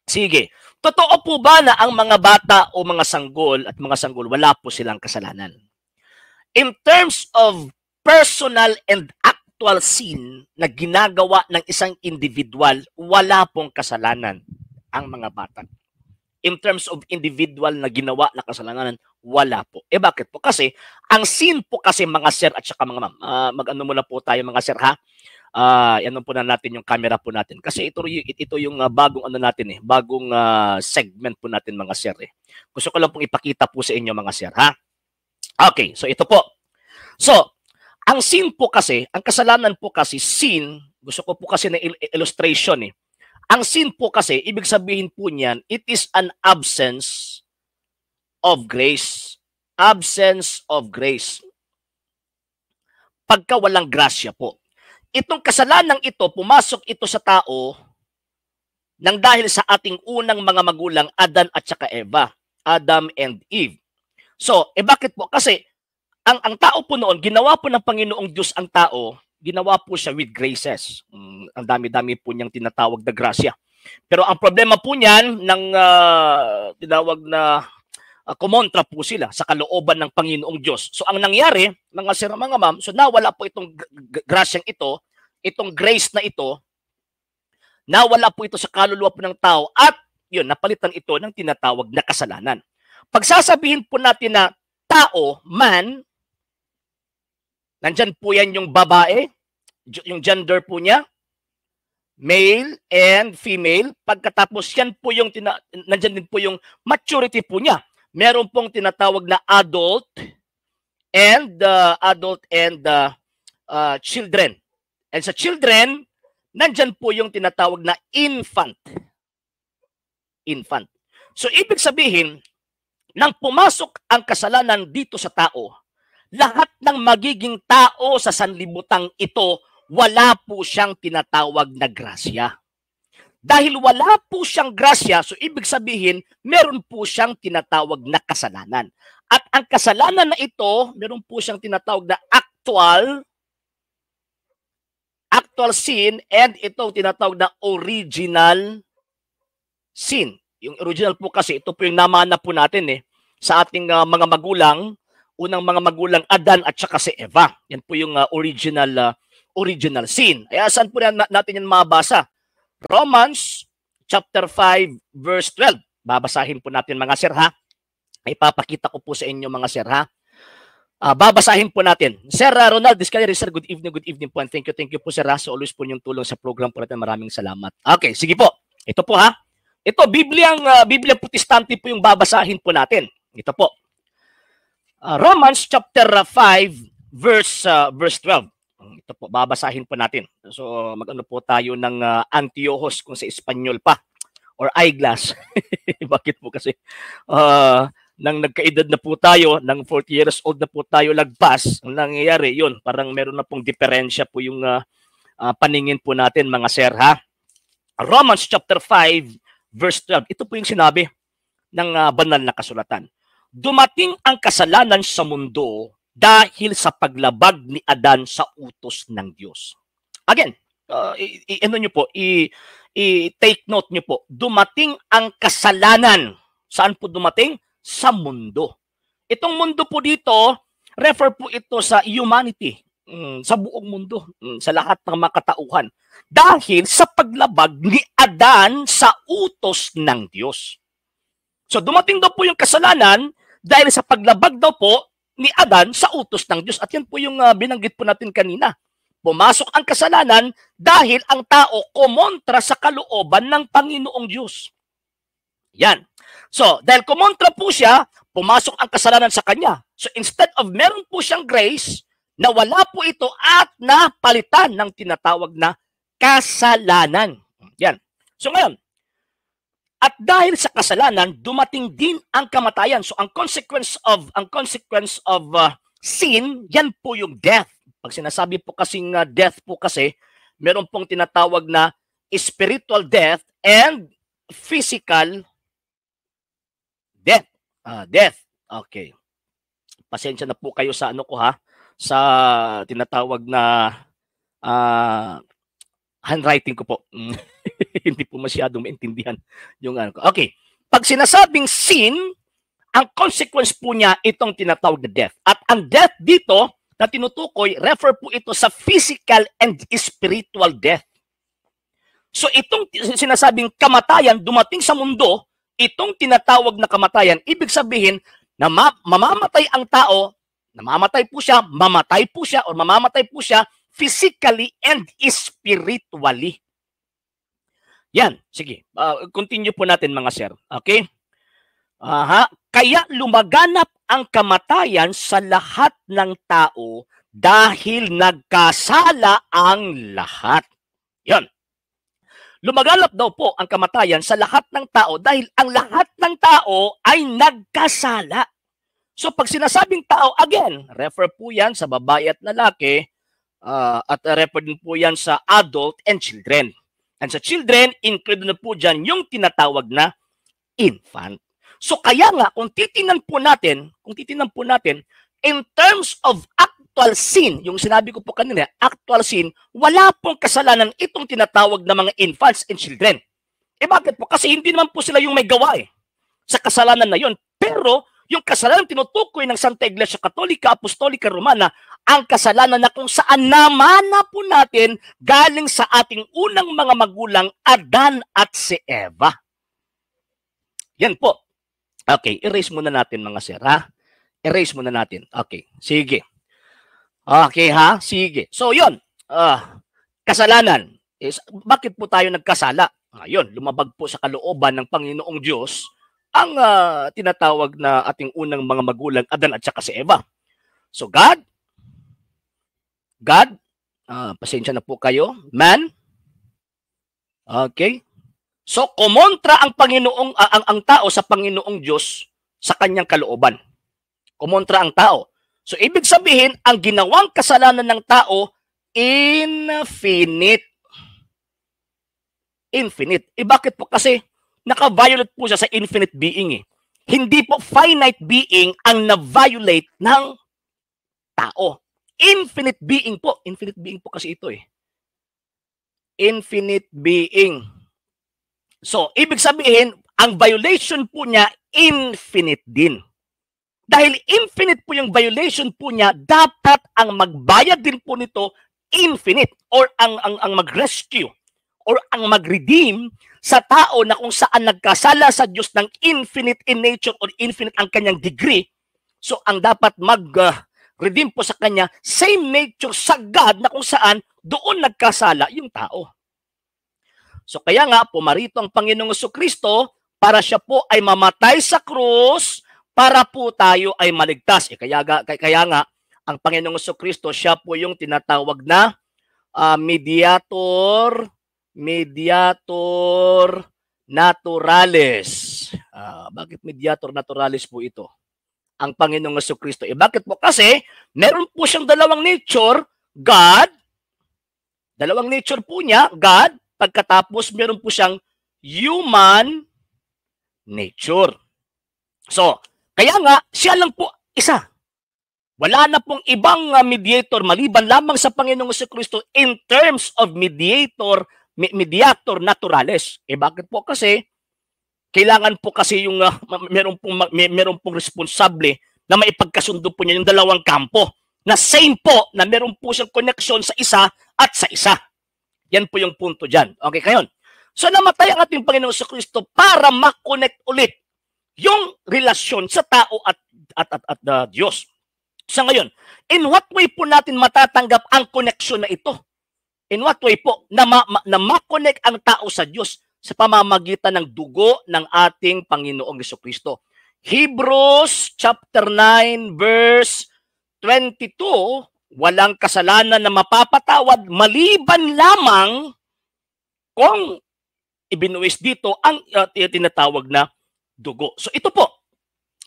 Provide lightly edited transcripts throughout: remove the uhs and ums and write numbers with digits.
Sige. Totoo po ba na ang mga bata o mga sanggol at mga sanggol, wala po silang kasalanan? In terms of personal and actual sin na ginagawa ng isang individual, wala pong kasalanan ang mga bata. In terms of individual na ginawa na kasalanan, wala po. Eh bakit po? Kasi ang sin po kasi mga sir at saka mga ma'am, mag-ano muna po tayo mga sir ha. Ano po na natin yung camera po natin. Kasi ito yung bagong ano natin eh, bagong segment po natin mga sir eh. Gusto ko lang pong ipakita po sa inyo mga sir ha. Okay, so ito po. So, ang sin po kasi, ang kasalanan po kasi, sin, gusto ko po kasi na illustration eh. Ang sin po kasi, ibig sabihin po niyan, it is an absence of grace. Absence of grace. Pagka walang grasya po. Itong kasalanang ito, pumasok ito sa tao nang dahil sa ating unang mga magulang, Adan at saka Eva. Adam and Eve. So, bakit po? Kasi, ang tao po noon, ginawa po ng Panginoong Diyos ang tao, ginawa po siya with graces. Ang dami-dami po niyang tinatawag na grasya. Pero ang problema po niyan, ng tinawag na kumontra po sila sa kalooban ng Panginoong Diyos. So ang nangyari, mga sir, mga ma'am, so nawala po itong grasyang ito, itong grace na ito, nawala po ito sa kaluluwa po ng tao at yun, napalitan ito ng tinatawag na kasalanan. Pagsasabihin po natin na tao, man, nandyan po yan yung babae, yung gender po niya, male and female. Pagkatapos yan po yung, nandyan din po yung maturity po niya. Meron pong tinatawag na adult and children. And sa children, nandyan po yung tinatawag na infant. Infant. So ibig sabihin, nang pumasok ang kasalanan dito sa tao, lahat ng magiging tao sa sanlibutang ito, wala po siyang tinatawag na grasya. Dahil wala po siyang grasya, so ibig sabihin, meron po siyang tinatawag na kasalanan. At ang kasalanan na ito, meron po siyang tinatawag na actual sin, and ito tinatawag na original sin. Yung original po kasi, ito po yung namana po natin eh, sa ating mga magulang, unang mga magulang Adan at saka si Eva. Yan po yung original sin. Kaya saan po natin yan mabasa? Romans chapter 5 verse 12. Babasahin po natin mga sir ha. Ipapakita ko po sa inyo mga sir ha. Babasahin po natin. Sir Ronald Discalera, sir, good evening po and thank you po sir ha, sa always po yung tulong sa program po natin. Maraming salamat. Okay, sige po. Ito po ha. Ito, Biblia Protestante po yung babasahin po natin. Ito po. Romans chapter 5 verse 12. Ito po, babasahin po natin. So, mag-ano po tayo ng anteojos kung sa Espanyol pa. Or eyeglass. Bakit po kasi? Nang nagkaedad na po tayo, nang 40 years old na po tayo lagpas, ang nangyayari yun, parang meron na pong diferensya po yung paningin po natin mga sir ha. Romans chapter 5 verse 12. Ito po yung sinabi ng banal na kasulatan. Dumating ang kasalanan sa mundo dahil sa paglabag ni Adan sa utos ng Diyos. Again, i-take note nyo po, dumating ang kasalanan. Saan po dumating? Sa mundo. Itong mundo po dito, refer po ito sa humanity, sa buong mundo, sa lahat ng makatauhan. Dahil sa paglabag ni Adan sa utos ng Diyos. So dumating daw po yung kasalanan dahil sa paglabag daw po ni Adan sa utos ng Diyos. At yan po yung binanggit po natin kanina. Pumasok ang kasalanan dahil ang tao kumontra sa kalooban ng Panginoong Diyos. Yan. So, dahil kumontra po siya, pumasok ang kasalanan sa kanya. So, instead of meron po siyang grace, nawala po ito at napalitan ng tinatawag na kasalanan. Yan. So, ngayon, at dahil sa kasalanan, dumating din ang kamatayan. So ang consequence of sin, yan po yung death. Pag sinasabi po kasing death po kasi, meron pong tinatawag na spiritual death and physical death. Death. Okay. Pasensya na po kayo sa ano ko ha, sa tinatawag na handwriting ko po. Hindi po masyadong maintindihan yung ano. Okay. Pag sinasabing sin, ang consequence po niya itong tinatawag na death. At ang death dito na tinutukoy, refer po ito sa physical and spiritual death. So itong sinasabing kamatayan dumating sa mundo, itong tinatawag na kamatayan, ibig sabihin na mamamatay ang tao, namamatay po siya, mamatay po siya, o mamamatay po siya physically and spiritually. Yan, sige. Continue po natin mga sir. Okay? Kaya lumaganap ang kamatayan sa lahat ng tao dahil nagkasala ang lahat. Yan. Lumaganap daw po ang kamatayan sa lahat ng tao dahil ang lahat ng tao ay nagkasala. So pag sinasabing tao, again, refer po yan sa babae at lalaki, at refer din po yan sa adult and children. And sa children, include na po dyan yung tinatawag na infant. So kaya nga, kung titingnan po natin, in terms of actual sin, yung sinabi ko po kanina, actual sin, wala pong kasalanan itong tinatawag na mga infants and children. Bakit po? Kasi hindi naman po sila yung may gawa sa kasalanan na yon. Pero yung kasalanan tinutukoy ng Santa Iglesia Katolika, Apostolika, Romana, ang kasalanan na kung saan namana po natin galing sa ating unang mga magulang, Adan at si Eva. Yan po. Okay, erase muna natin mga sir, ha? Erase muna natin. Okay, sige. Okay, ha? Sige. So, yun. Kasalanan. Bakit po tayo nagkasala? Yun, lumabag po sa kalooban ng Panginoong Diyos ang tinatawag na ating unang mga magulang, Adan at saka si Eva. So God, pasensya na po kayo, man, okay, so kumontra ang Panginoong, ang tao sa Panginoong Diyos sa kanyang kalooban. Kumontra ang tao. So ibig sabihin, ang ginawang kasalanan ng tao, infinite. Bakit po? Kasi naka-violate po siya sa infinite being. Hindi po finite being ang na-violate ng tao. Infinite being po. Infinite being po kasi ito Infinite being. So, ibig sabihin, ang violation po niya, infinite din. Dahil infinite po yung violation po niya, dapat ang magbayad din po nito, infinite. Or ang mag-rescue, or ang mag-redeem sa tao na kung saan nagkasala sa Diyos ng infinite in nature or infinite ang kanyang degree. So, ang dapat mag-redeem po sa kanya, same nature sa God na kung saan doon nagkasala yung tao. So, kaya nga, pumarito ang Panginoong Jesucristo para siya po ay mamatay sa krus para po tayo ay maligtas. Kaya nga, ang Panginoong Jesucristo, siya po yung tinatawag na mediator naturalis. Bakit mediator naturalis po ito? Ang Panginoong Jesucristo. Bakit po? Kasi meron po siyang dalawang nature, God. Dalawang nature po niya, God. Pagkatapos meron po siyang human nature. So, kaya nga, siya lang po isa. Wala na pong ibang mediator maliban lamang sa Panginoong Jesucristo in terms of mediator naturalis. Bakit po? Kasi kailangan po kasi yung meron pong responsable na maipagkasundo po niya yung dalawang kampo na same po na meron po siyang connection sa isa at sa isa. Yan po yung punto dyan. Okay, kayon. So namatay ang ating Panginoong Jesucristo para makonect ulit yung relasyon sa tao at Diyos. So ngayon, in what way po natin matatanggap ang connection na ito? In what way po? Na makonect ang tao sa Diyos sa pamamagitan ng dugo ng ating Panginoong Jesucristo. Hebrews chapter 9 verse 22, walang kasalanan na mapapatawad maliban lamang kung ibinuwis dito ang tinatawag na dugo. So ito po.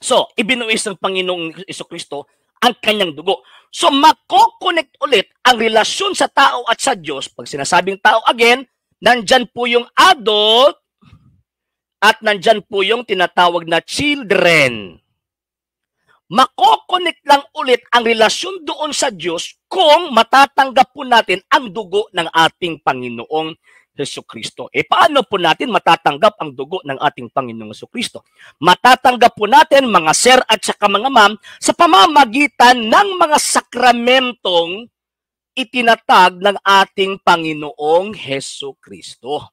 So, ibinuwis ng Panginoong Jesucristo ang kanyang dugo. So, mako-connect ulit ang relasyon sa tao at sa Diyos. Pag sinasabing tao again, nandyan po yung adult at nandyan po yung tinatawag na children. Mako-connect lang ulit ang relasyon doon sa Diyos kung matatanggap po natin ang dugo ng ating Panginoong Hesukristo. Paano po natin matatanggap ang dugo ng ating Panginoong Hesukristo? Matatanggap po natin, mga sir at saka mga ma'am, sa pamamagitan ng mga sakramentong itinatag ng ating Panginoong Hesukristo.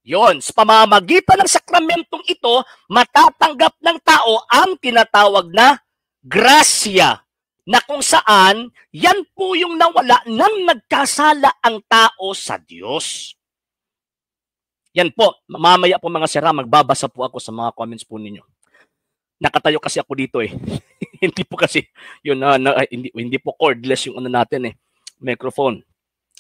Yon, sa pamamagitan ng sakramentong ito, matatanggap ng tao ang tinatawag na grasya, na kung saan, yan po yung nawala nang nagkasala ang tao sa Diyos. Yan po, mamaya po mga sira, magbabasa po ako sa mga comments po ninyo. Nakatayo kasi ako dito hindi po kasi, yun, hindi po cordless yung natin microphone.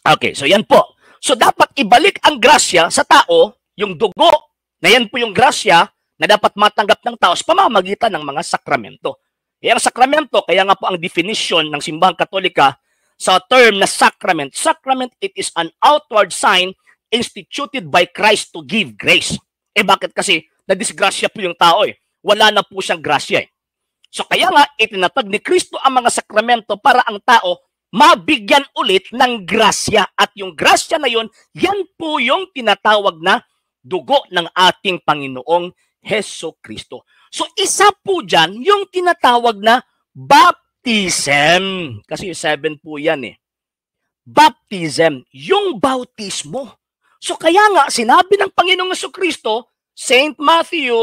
Okay, so yan po. So dapat ibalik ang grasya sa tao, yung dugo, na yan po yung grasya na dapat matanggap ng tao sa pamamagitan ng mga sakramento. Ang sakramento, kaya nga po ang definition ng Simbahang Katolika sa term na sacrament. Sacrament, it is an outward sign instituted by Christ to give grace. Bakit kasi? Nadisgrasya po yung tao Wala na po siyang grasya So kaya nga, itinatag ni Kristo ang mga sakramento para ang tao mabigyan ulit ng grasya. At yung grasya na yun, yan po yung tinatawag na dugo ng ating Panginoong Hesukristo. So isa po dyan, yung tinatawag na baptism. Kasi 7 po yan Baptism, yung bautismo. So kaya nga, sinabi ng Panginoong Hesukristo, St. Matthew,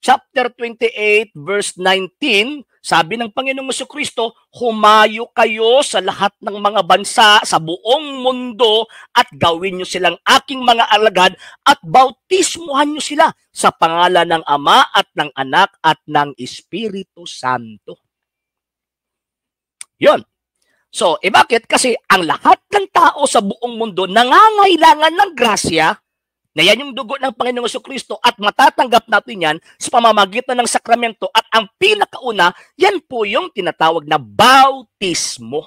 chapter 28, verse 19, sabi ng Panginoong Hesukristo, humayo kayo sa lahat ng mga bansa sa buong mundo at gawin nyo silang aking mga alagad at bautismuhan nyo sila sa pangalan ng Ama at ng Anak at ng Espiritu Santo. Yun. So, bakit? Kasi ang lahat ng tao sa buong mundo nangangailangan ng grasya na yan yung dugo ng Panginoong Hesukristo at matatanggap natin yan sa pamamagitan ng sakramento at ang pinakauna, yan po yung tinatawag na bautismo.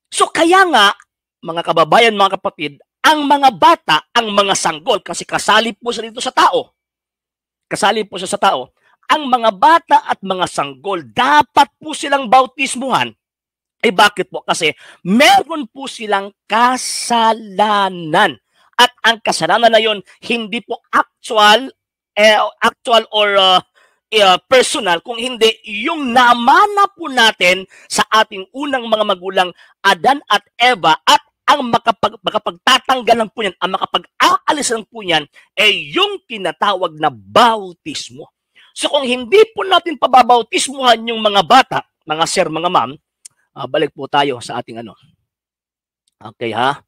So kaya nga, mga kababayan, mga kapatid, ang mga bata, ang mga sanggol, kasi kasali po sa dito sa tao. Kasali po siya sa tao. Ang mga bata at mga sanggol, dapat po silang bautismuhan. Bakit po? Kasi meron po silang kasalanan. At ang kasalanan na yon hindi po actual or personal, kung hindi yung namana po natin sa ating unang mga magulang Adan at Eva at ang makapagtatanggal lang po yan, ang makapag-aalis lang po yan, yung tinatawag na bautismo. So kung hindi po natin pababautismuhan yung mga bata, mga sir, mga ma'am, balik po tayo sa ating Okay ha?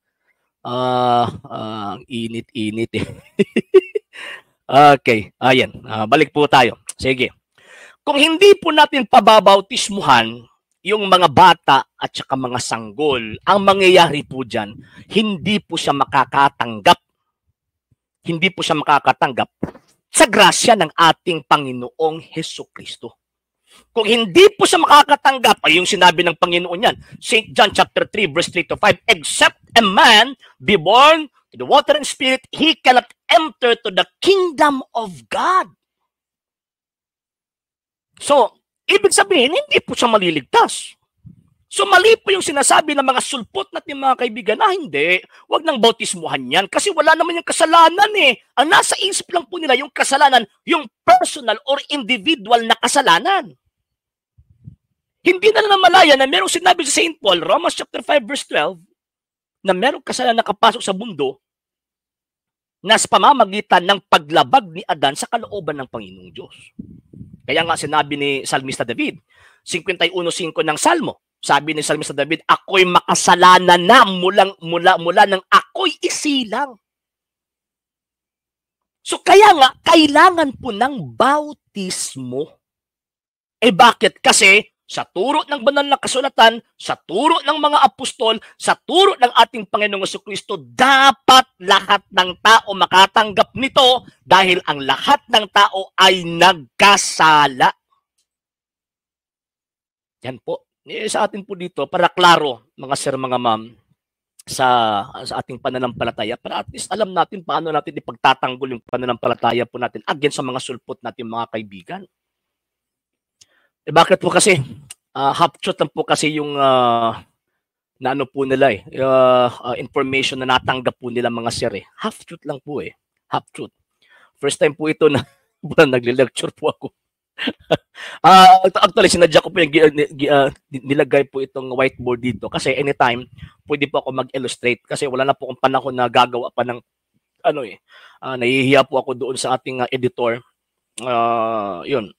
Init-init Okay, ayan. Balik po tayo. Sige. Kung hindi po natin pababautismuhan yung mga bata at saka mga sanggol, ang mangyayari po dyan, hindi po siya makakatanggap. Hindi po siya makakatanggap sa grasya ng ating Panginoong Hesukristo. Kung hindi po siya makakatanggap, ay yung sinabi ng Panginoon yan, St. John chapter 3, verse 3 to 5, except a man be born to the water and spirit, he cannot enter to the kingdom of God. So, ibig sabihin, hindi po siya maliligtas. So, mali po yung sinasabi ng mga sulpot natin mga kaibigan na hindi, wag nang bautismuhan yan kasi wala naman yung kasalanan Ang nasa isip lang po nila yung kasalanan, yung personal or individual na kasalanan. Hindi na namalaya na merong sinabi sa St. Paul, Romans chapter 5 verse 12, na merong kasalanan nakapasok sa mundo na sa pamamagitan ng paglabag ni Adan sa kalooban ng Panginoong Diyos. Kaya nga sinabi ni Salmista David, 51:5 ng Salmo, sabi ni Salmista David, ako'y makasalanan na mula nang ako'y isilang. So kaya nga, kailangan po ng bautismo. Bakit? Kasi sa turo ng banal na kasulatan, sa turo ng mga apostol, sa turo ng ating Panginoong Hesukristo, dapat lahat ng tao makatanggap nito dahil ang lahat ng tao ay nagkasala. Yan po. Sa atin po dito, para klaro, mga sir, mga ma'am, sa ating pananampalataya, para at least alam natin paano natin ipagtatanggol yung pananampalataya po natin against sa mga sulpot natin, mga kaibigan. Bakit po kasi? Half-truth lang po kasi yung na ano po nila information na natanggap po nila mga sir Half truth lang po Half truth. First time po ito na nagle-lecture po ako. Actually, sinadya ko po yung nilagay po itong whiteboard dito kasi anytime pwede po ako mag-illustrate kasi wala na po akong panahon na gagawa pa ng nahihiya po ako doon sa ating editor. Yun.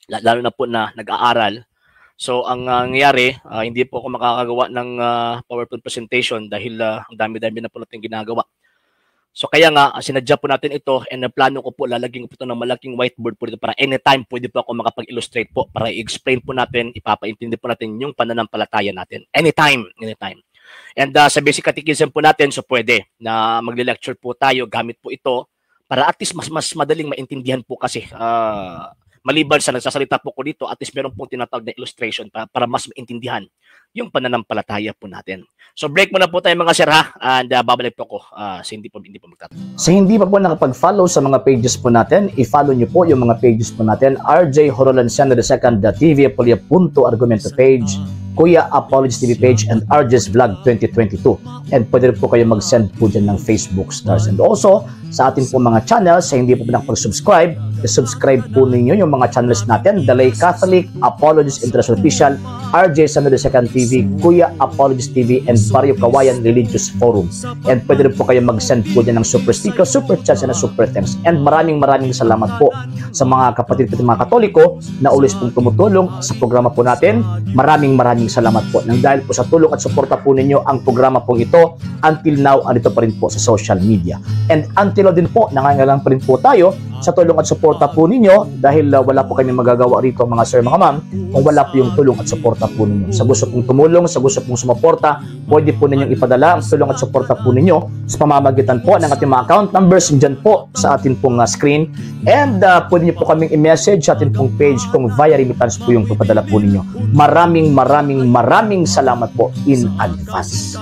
Lalo na po na nag-aaral. So, ang nangyari, hindi po ako makakagawa ng PowerPoint presentation dahil ang dami-dami na po natin ginagawa. So, kaya nga, sinadya po natin ito and plano ko po, lalagyan ko po ito ng malaking whiteboard po dito para anytime pwede po ako makapag-illustrate po para i-explain po natin, ipapaintindi po natin yung pananampalataya natin. Anytime. And sa basic catechism po natin, so pwede na magle-lecture po tayo gamit po ito para at least mas madaling maintindihan po kasi maliban sa nagsasalita po ko dito, at least meron pong tinatawag na illustration para mas maintindihan yung pananampalataya po natin. So break muna po tayo mga sir and babalik po ako sa hindi po magtatanong. Sa hindi pa po nakapag-follow sa mga pages po natin, i-follow nyo po yung mga pages po natin, RJ Horolanciano II, TV Apolia Punto Argumento page, Kuya Apologist TV page, and RJ's Vlog 2022. And pwede rin po kayo mag-send po dyan ng Facebook stars. And also, sa ating po mga channels, sa hindi po nakapag-subscribe, i-subscribe po ninyo yung mga channels natin, The Lay Catholic, Apologist International Official, RJ Sano II TV, Kuya Apologist TV, and Barrio Kawayan Religious Forum. And pwede rin po kayo mag-send po dyan ng super sticker, super chats, and super thanks. And maraming salamat po sa mga kapatid ko mga Katoliko na ulis pong tumutulong sa programa po natin. Maraming salamat po. Nang dahil po sa tulong at suporta po ninyo, ang programa pong ito, until now, andito pa rin po sa social media. And until now din po, nangangailangan pa rin po tayo sa tulong at suporta po ninyo dahil wala po kami magagawa rito mga sir, mga ma'am, kung wala po yung tulong at suporta po ninyo. Sa gusto pong tumulong, sa gusto pong sumuporta, pwede po ninyong ipadala ang tulong at suporta po ninyo sa pamamagitan po ng ating mga account numbers dyan po sa ating pong screen. And pwede nyo po kaming i-message sa ating pong page kung via remittance po yung ipadala po ninyo. Maraming salamat po in advance.